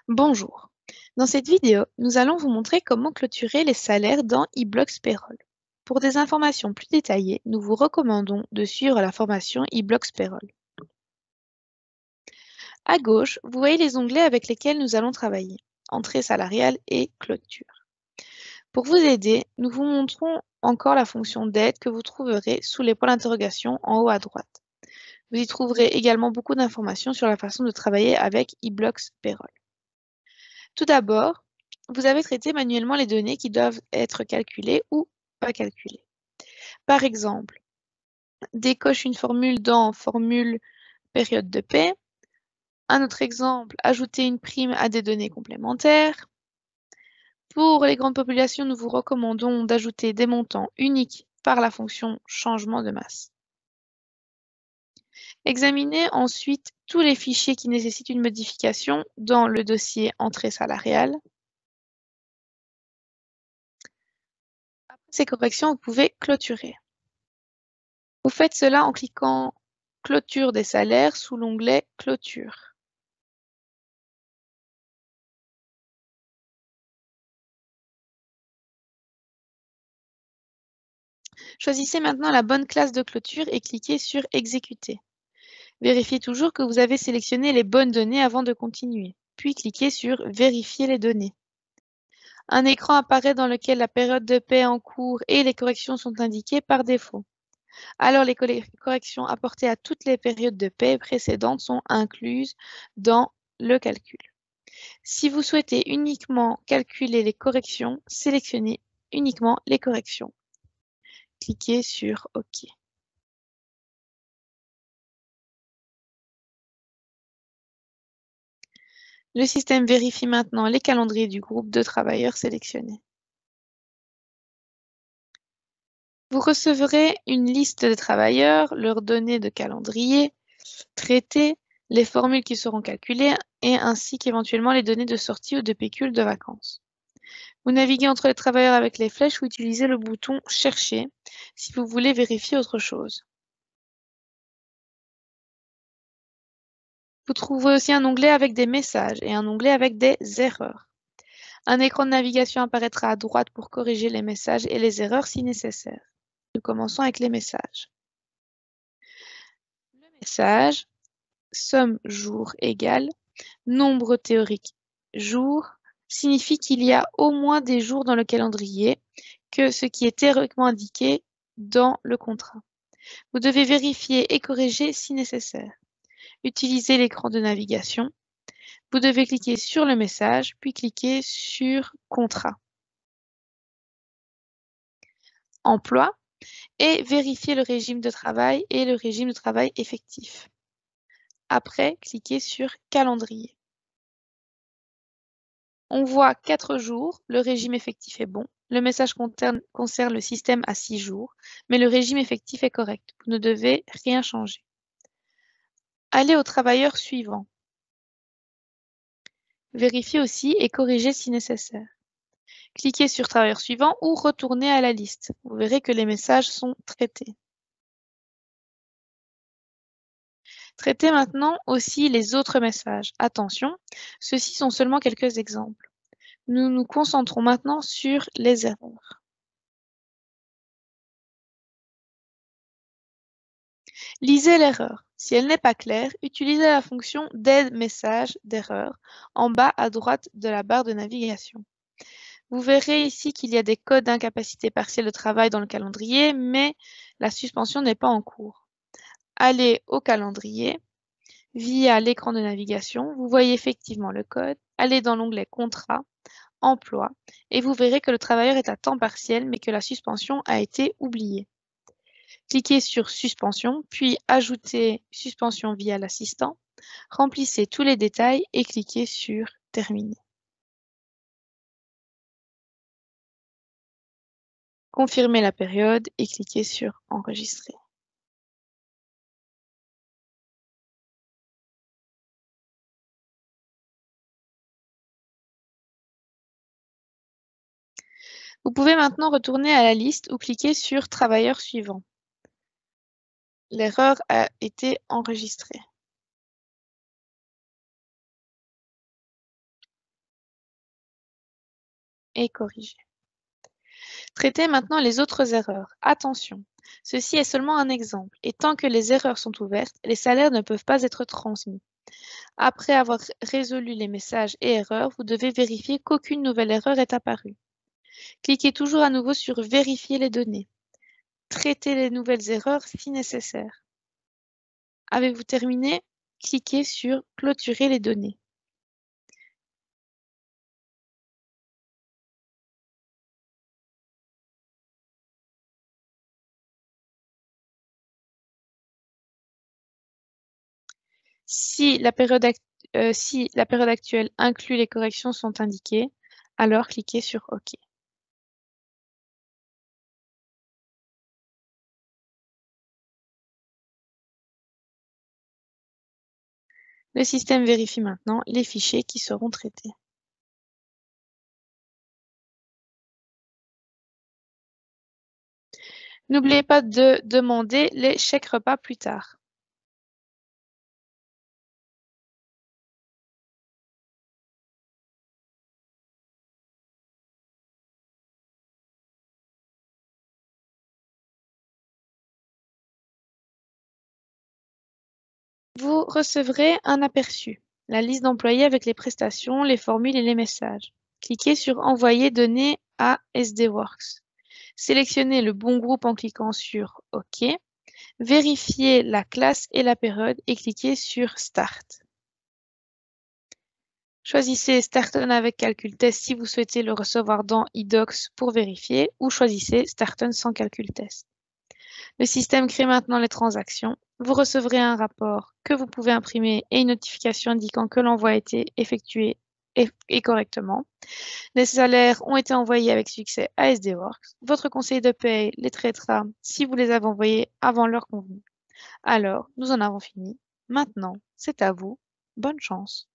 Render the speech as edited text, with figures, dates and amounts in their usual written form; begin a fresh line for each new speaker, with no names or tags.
Bonjour. Dans cette vidéo, nous allons vous montrer comment clôturer les salaires dans eBlocks Payroll. Pour des informations plus détaillées, nous vous recommandons de suivre la formation eBlocks Payroll. À gauche, vous voyez les onglets avec lesquels nous allons travailler, entrée salariale et clôture. Pour vous aider, nous vous montrons encore la fonction d'aide que vous trouverez sous les points d'interrogation en haut à droite. Vous y trouverez également beaucoup d'informations sur la façon de travailler avec eBlocks Payroll. Tout d'abord, vous avez traité manuellement les données qui doivent être calculées ou pas calculées. Par exemple, décoche une formule dans Formule période de paie. Un autre exemple, ajouter une prime à des données complémentaires. Pour les grandes populations, nous vous recommandons d'ajouter des montants uniques par la fonction changement de masse. Examinez ensuite tous les fichiers qui nécessitent une modification dans le dossier entrée salariale. Après ces corrections, vous pouvez clôturer. Vous faites cela en cliquant Clôture des salaires sous l'onglet Clôture. Choisissez maintenant la bonne classe de clôture et cliquez sur Exécuter. Vérifiez toujours que vous avez sélectionné les bonnes données avant de continuer, puis cliquez sur Vérifier les données. Un écran apparaît dans lequel la période de paie en cours et les corrections sont indiquées par défaut. Alors les corrections apportées à toutes les périodes de paie précédentes sont incluses dans le calcul. Si vous souhaitez uniquement calculer les corrections, sélectionnez uniquement les corrections. Cliquez sur OK. Le système vérifie maintenant les calendriers du groupe de travailleurs sélectionnés. Vous recevrez une liste de travailleurs, leurs données de calendrier, traités, les formules qui seront calculées et ainsi qu'éventuellement les données de sortie ou de pécule de vacances. Vous naviguez entre les travailleurs avec les flèches ou utilisez le bouton Chercher si vous voulez vérifier autre chose. Vous trouverez aussi un onglet avec des messages et un onglet avec des erreurs. Un écran de navigation apparaîtra à droite pour corriger les messages et les erreurs si nécessaire. Nous commençons avec les messages. Le message, somme jour égale, nombre théorique jour, signifie qu'il y a au moins des jours dans le calendrier que ce qui est théoriquement indiqué dans le contrat. Vous devez vérifier et corriger si nécessaire. Utilisez l'écran de navigation. Vous devez cliquer sur le message, puis cliquer sur Contrat. Emploi et vérifier le régime de travail et le régime de travail effectif. Après, cliquez sur Calendrier. On voit 4 jours, le régime effectif est bon. Le message concerne le système à 6 jours, mais le régime effectif est correct. Vous ne devez rien changer. Allez au travailleur suivant. Vérifiez aussi et corrigez si nécessaire. Cliquez sur Travailleur suivant ou retournez à la liste. Vous verrez que les messages sont traités. Traitez maintenant aussi les autres messages. Attention, ceux-ci sont seulement quelques exemples. Nous nous concentrons maintenant sur les erreurs. Lisez l'erreur. Si elle n'est pas claire, utilisez la fonction d'aide message d'erreur en bas à droite de la barre de navigation. Vous verrez ici qu'il y a des codes d'incapacité partielle de travail dans le calendrier, mais la suspension n'est pas en cours. Allez au calendrier. Via l'écran de navigation, vous voyez effectivement le code. Allez dans l'onglet Contrat, Emploi, et vous verrez que le travailleur est à temps partiel, mais que la suspension a été oubliée. Cliquez sur Suspension, puis Ajouter suspension via l'assistant. Remplissez tous les détails et cliquez sur Terminer. Confirmez la période et cliquez sur Enregistrer. Vous pouvez maintenant retourner à la liste ou cliquer sur Travailleur suivant. L'erreur a été enregistrée. et corriger. Traitez maintenant les autres erreurs. Attention, ceci est seulement un exemple et tant que les erreurs sont ouvertes, les salaires ne peuvent pas être transmis. Après avoir résolu les messages et erreurs, vous devez vérifier qu'aucune nouvelle erreur est apparue. Cliquez toujours à nouveau sur Vérifier les données. Traitez les nouvelles erreurs si nécessaire. Avez-vous terminé? Cliquez sur Clôturer les données. Si la période actuelle inclut les corrections sont indiquées, alors cliquez sur OK. Le système vérifie maintenant les fichiers qui seront traités. N'oubliez pas de demander les chèques repas plus tard. Vous recevrez un aperçu, la liste d'employés avec les prestations, les formules et les messages. Cliquez sur Envoyer données à SDWorks. Sélectionnez le bon groupe en cliquant sur OK. Vérifiez la classe et la période et cliquez sur Start. Choisissez Starten avec calcul test si vous souhaitez le recevoir dans eDocs pour vérifier ou choisissez Starten sans calcul test. Le système crée maintenant les transactions. Vous recevrez un rapport que vous pouvez imprimer et une notification indiquant que l'envoi a été effectué et correctement. Les salaires ont été envoyés avec succès à SDWorks. Votre conseiller de paye les traitera si vous les avez envoyés avant l'heure convenue. Alors, nous en avons fini. Maintenant, c'est à vous. Bonne chance.